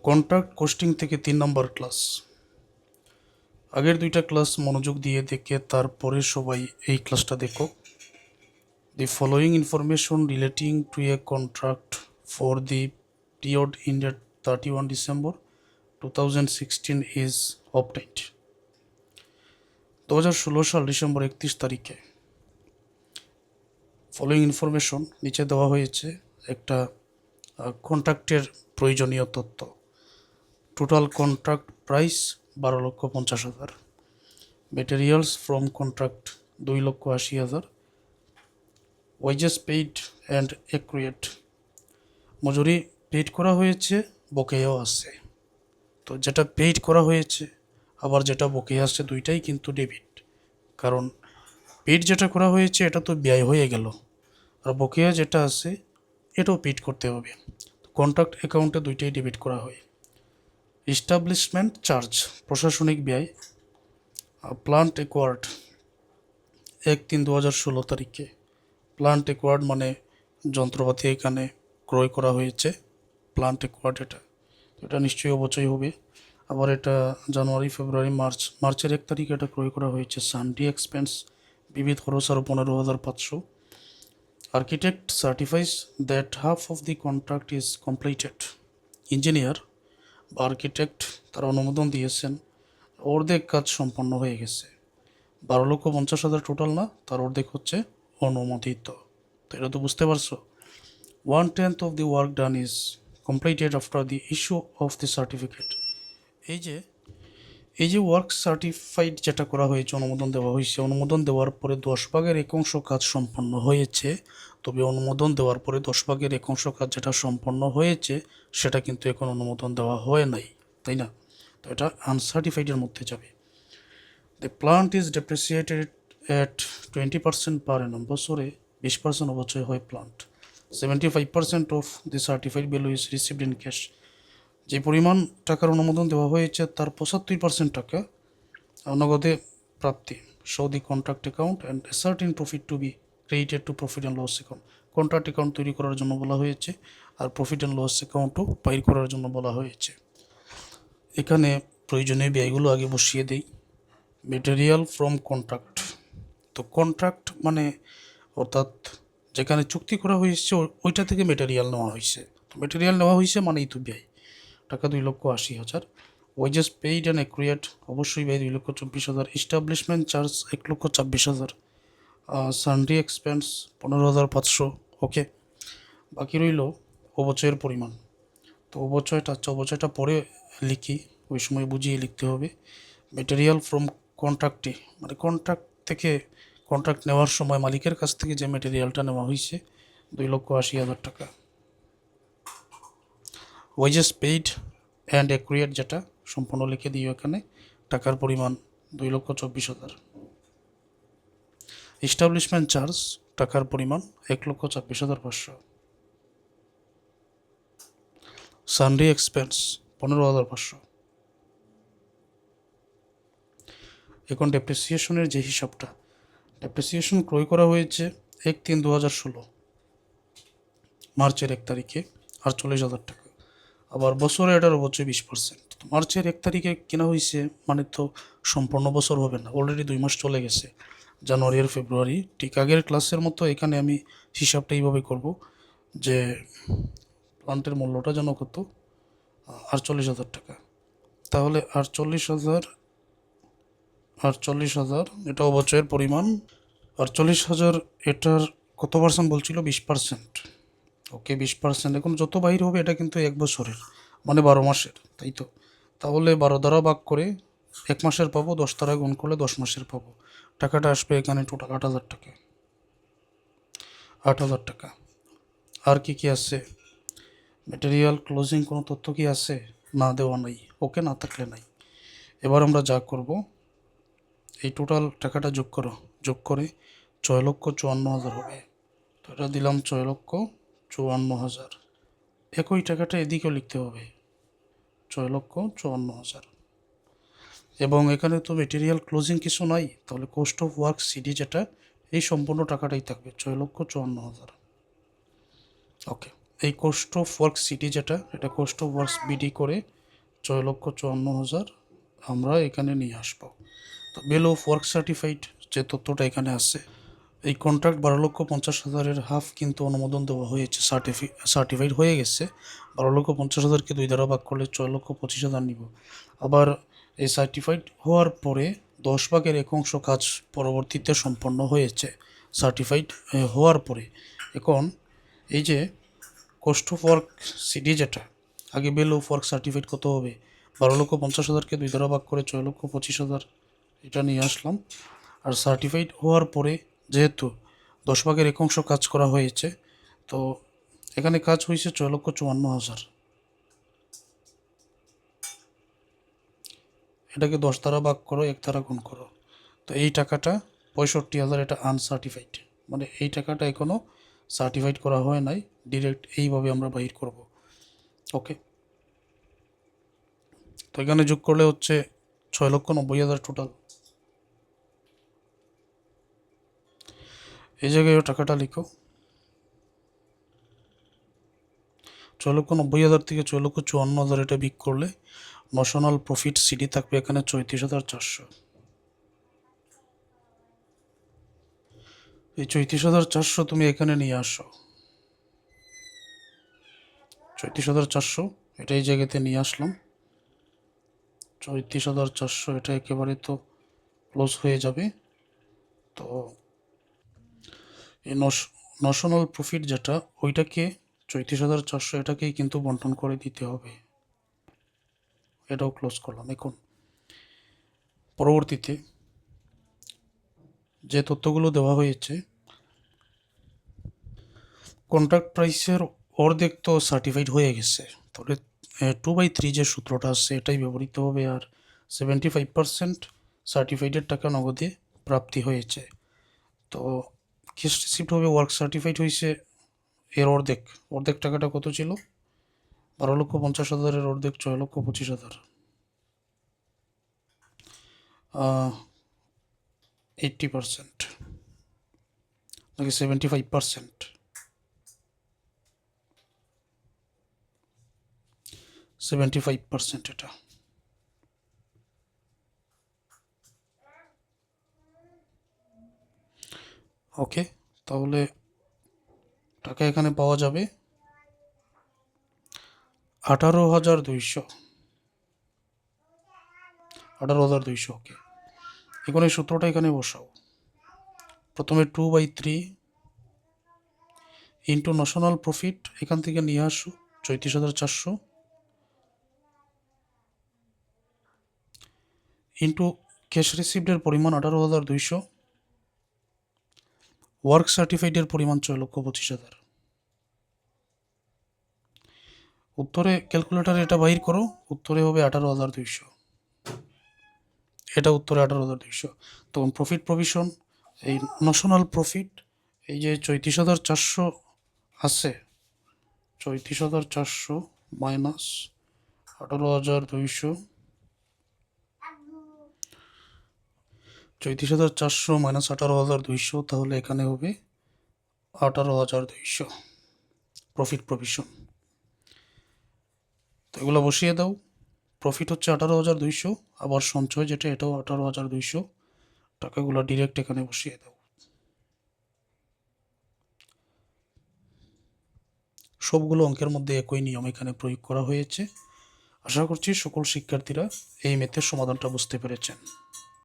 Contract costing থেকে 3 নম্বর class. আগের 2টা ক্লাস মনোযোগ দিয়ে দেখে তারপরে সবাই এই ক্লাসটা দেখো। The following information relating to a contract for the period ended 31 December 2016 is obtained। 2016 সাল ডিসেম্বর 31 তারিখে ফলোয়িং ইনফরমেশন নিচে দেওয়া হয়েছে একটা কন্ট্রাক্টের প্রয়োজনীয় তথ্য। Total contract price 12,50,000। Materials from contract 2,80,000। Wages paid and accrued, মজুরি পেইড করা হয়েছে, বকেয়াও আছে। তো যেটা পেইড করা হয়েছে আবার যেটা বকেয়া আছে দুইটাই কিন্তু ডেবিট, কারণ পেইড যেটা করা হয়েছে এটা তো ব্যয় হয়ে গেল, আর বকেয়া যেটা আছে এটাও পেইড করতে হবে। কন্ট্রাক্ট অ্যাকাউন্টে দুইটাই ডেবিট করা হয়। এস্টাবলিশমেন্ট চার্জ, প্রশাসনিক ব্যয়। প্লান্ট অ্যাকোয়ার্ড 1/3/2016 তারিখে। প্লান্ট অ্যাকোয়ার্ড মানে যন্ত্রপাতি এখানে ক্রয় করা হয়েছে, প্লান্ট অ্যাকোয়ার্ড এটা নিশ্চয়ই অবচয় হবে। আবার এটা জানুয়ারি, ফেব্রুয়ারি, মার্চের 1 তারিখে এটা ক্রয় করা হয়েছে। সানডে এক্সপেন্স, বিবিধ খরচ আরও 15,500। Architect certifies that half of the contract is completed. Engineer বা আর্কিটেক্ট তারা অনুমোদন দিয়েছেন অর্ধেক কাজ সম্পন্ন হয়ে গেছে। 12,50,000 টোটাল না, তার অর্ধেক হচ্ছে অনুমোদিত। তো এটা তো বুঝতে পারছো। 1/10 of the work done is completed after the issue of the certificate। এই যে ওয়ার্ক সার্টিফাইড যেটা করা হয়েছে, অনুমোদন দেওয়া হয়েছে, অনুমোদন দেওয়ার পরে 10/1 কাজ সম্পন্ন হয়েছে। তবে অনুমোদন দেওয়ার পরে 10/1 কাজ যেটা সম্পন্ন হয়েছে সেটা কিন্তু এখন অনুমোদন দেওয়া হয় নাই, তাই না? তো এটা আনসার্টিফাইডের মধ্যে যাবে। The plant is depreciated at 20% per annum। বছরে 20% অবচয় হয় plant. 75% of the certified value is received in cash. যে পরিমাণ টাকার অনুমোদন দেওয়া হয়েছে তার 75% টাকা নগদে প্রাপ্তি। Show the contract account and certain profit to be credited to profit and loss account. Contract account তৈরি করার জন্য বলা হয়েছে, আর প্রফিট অ্যান্ড লস অ্যাকাউন্টও বাইর করার জন্য বলা হয়েছে। এখানে প্রয়োজনীয় ব্যয়গুলো আগে বসিয়ে দেই। মেটেরিয়াল ফ্রম কন্ট্রাক্ট, তো কন্ট্রাক্ট মানে অর্থাৎ যেখানে চুক্তি করা হয়েছে ওইটা থেকে মেটেরিয়াল নেওয়া হয়েছে। তো মেটেরিয়াল নেওয়া হয়েছে মানেই তো ব্যয়, টাকা 2,80,000। ওয়েজেস পেইড অ্যান্ড অ্যাক্রুয়েট, অবশ্যই ব্যয় 2,24,000। Establishment charge 1,26,000। Sunday expense 15,500। ওকে, বাকি রইল অবচয়ের পরিমাণ। তো অবচয়টা পরে লিখি, ওই সময় বুঝিয়ে লিখতে হবে। মেটেরিয়াল ফ্রম কন্ট্রাক্টে মানে কন্ট্রাক্ট থেকে, কন্ট্রাক্ট নেওয়ার সময় মালিকের কাছ থেকে যে মেটেরিয়ালটা নেওয়া হয়েছে 2,80,000 টাকা। ওয়েজেস পেইড অ্যান্ড অ্যাক্রুয়েট যেটা সম্পূর্ণ লিখে দিও এখানে, টাকার পরিমাণ 2,24,000। এস্টাবলিশমেন্ট চার্জ টাকার পরিমাণ 1,26,500। Sunday expense 15,500। এখন ডেপ্রিসিয়েশনের যে হিসাবটা, ডেপ্রিসিয়েশন ক্রয় করা হয়েছে 1/3/2016 মার্চের 1 তারিখে 48,000 টাকা। আবার বছরে এটার অবশ্যই 20%। মার্চের 1 তারিখে কেনা হয়েছে মানে তো সম্পূর্ণ বছর হবে না, অলরেডি 2 মাস চলে গেছে, জানুয়ারি আর ফেব্রুয়ারি। ঠিক আগের ক্লাসের মতো এখানে আমি হিসাবটা এইভাবে করব যে প্লান্টের মূল্যটা যেন কত, 48,000 টাকা। তাহলে 48,000 এটা অবচয়ের পরিমাণ। 48,000 এটার কত পার্সেন্ট বলছিল? 20%। ওকে, 20%। এখন যত বাহির হবে এটা কিন্তু 1 বছরের মানে 12 মাসের, তাই তো? তাহলে 12 দ্বারা ভাগ করে 1 মাসের পাবো, 10 দ্বারা গুণ করলে 10 মাসের পাবো। টাকাটা আসবে এখানে টোটাল 8,000 টাকা। 8,000 টাকা। আর কি কি আছে? ম্যাটেরিয়াল ক্লোজিং কোনো তথ্য কি আছে? না, দেওয়া নাই। ওকে, না থাকলে নাই। এবার আমরা যা করব, এই টোটাল টাকাটা যোগ করো, যোগ করে 6,54,000 হবে। তো এটা দিলাম 6,54,000। একই টাকাটা এদিকেও লিখতে হবে, 6,54,000। এবং এখানে তো মেটেরিয়াল ক্লোজিং কিছু নাই, তাহলে কোস্ট অফ ওয়ার্ক সিডি যেটা, এই সম্পূর্ণ টাকাটাই থাকবে 6,54,000। ওকে, এই কোস্ট অফ ওয়ার্ক সিটি যেটা, এটা কোস্ট অফ ওয়ার্কস বিডি করে 6,54,000 আমরা এখানে নিয়ে আসবো। তো বিল অফ ওয়ার্ক সার্টিফাইড যে তথ্যটা এখানে আছে, এই কন্ট্রাক্ট 12,50,000-এর হাফ কিন্তু অনুমোদন দেওয়া হয়েছে, সার্টিফাইড হয়ে গেছে। 12,50,000-কে 2 দ্বারা ভাগ করলে 6,25,000 নিব। আবার এই সার্টিফাইড হওয়ার পরে 10/1 কাজ পরবর্তীতে সম্পন্ন হয়েছে সার্টিফাইড হওয়ার পরে। এখন এই যে কোস্ট অফ ওয়ার্ক সিডি যেটা, আগে বিল অফ ওয়ার্ক সার্টিফাইড কত হবে, 12,50,000-কে 2 দ্বারা ভাগ করে 6,25,000 এটা নিয়ে আসলাম। আর সার্টিফাইড হওয়ার পরে যেহেতু 10/1 কাজ করা হয়েছে, তো এখানে কাজ হয়েছে 6,54,000। এটাকে 10 দ্বারা ভাগ করো, 1 দ্বারা গুণ করো, তো এই টাকাটা 65,000, এটা আনসার্টিফাইড, মানে এই টাকাটা এখনও সার্টিফাইড করা হয় নাই। ডিরেক্ট এইভাবে আমরা বাইর করব। ওকে, তো এখানে যোগ করলে হচ্ছে 6,90,000 টোটাল। এই জায়গায় টাকাটা লিখো, 6,90,000 থেকে 6,54,000 এটা বিক করলে ন্যাশনাল প্রফিট সিডি থাকবে এখানে 34,400। এই 34,400 তুমি এখানে নিয়ে আসো, 34,400 এটা এই জায়গাতে নিয়ে আসলাম। 34,400 এটা একেবারে তো ক্লোজ হয়ে যাবে। তো এই ন্যাশনাল প্রফিট যেটা, ওইটাকে 34,400 এটাকেই কিন্তু বন্টন করে দিতে হবে। এটাও ক্লোজ করলাম। এখন পরবর্তীতে যে তথ্যগুলো দেওয়া হয়েছে, কন্ট্রাক্ট প্রাইসের অর্ধেক তো সার্টিফাইড হয়ে গেছে, তবে 2/3 যে সূত্রটা আছে এটাই ব্যবহৃত হবে। আর 75% সার্টিফাইডের টাকা নগদে প্রাপ্তি হয়েছে। তো ক্যাশ রিসিপ্ট হবে, ওয়ার্ক সার্টিফাইড হয়েছে এর অর্ধেক। অর্ধেক টাকাটা কত ছিল, 12,50,000-এর অর্ধেক 6,25,000, 80% নাকি 75%, 75% এটা। ওকে, তাহলে টাকা এখানে পাওয়া যাবে 18,200, 18,200। ওকে, এখন এই সূত্রটা এখানে বসাও। প্রথমে 2/3 ইন্টু ন্যাশনাল প্রফিট, এখান থেকে নিয়ে আসো 34,400, ইন্টু ক্যাশ রিসিপ্টের পরিমাণ 18,200, ওয়ার্ক সার্টিফাইডের পরিমাণ 6,25,000। উত্তরে ক্যালকুলেটারে এটা বাহির করো, উত্তরে হবে 18,200। এটা উত্তরে 18,200। তখন প্রফিট প্রভিশন, এই ন্যাশনাল প্রফিট, এই যে 34,400 আছে, 34,400 মাইনাস 18,200, 34,400 মাইনাস 18,200, তাহলে এখানে হবে 18,200 প্রফিট প্রভিশন। তো এগুলো বসিয়ে দাও। প্রফিট হচ্ছে 18,200, আবার সঞ্চয় যেটা, এটাও 18,200। টাকাগুলো ডিরেক্ট এখানে বসিয়ে দাও। সবগুলো অঙ্কের মধ্যে একই নিয়ম এখানে প্রয়োগ করা হয়েছে। আশা করছি সকল শিক্ষার্থীরা এই ম্যাথের সমাধানটা বুঝতে পেরেছেন।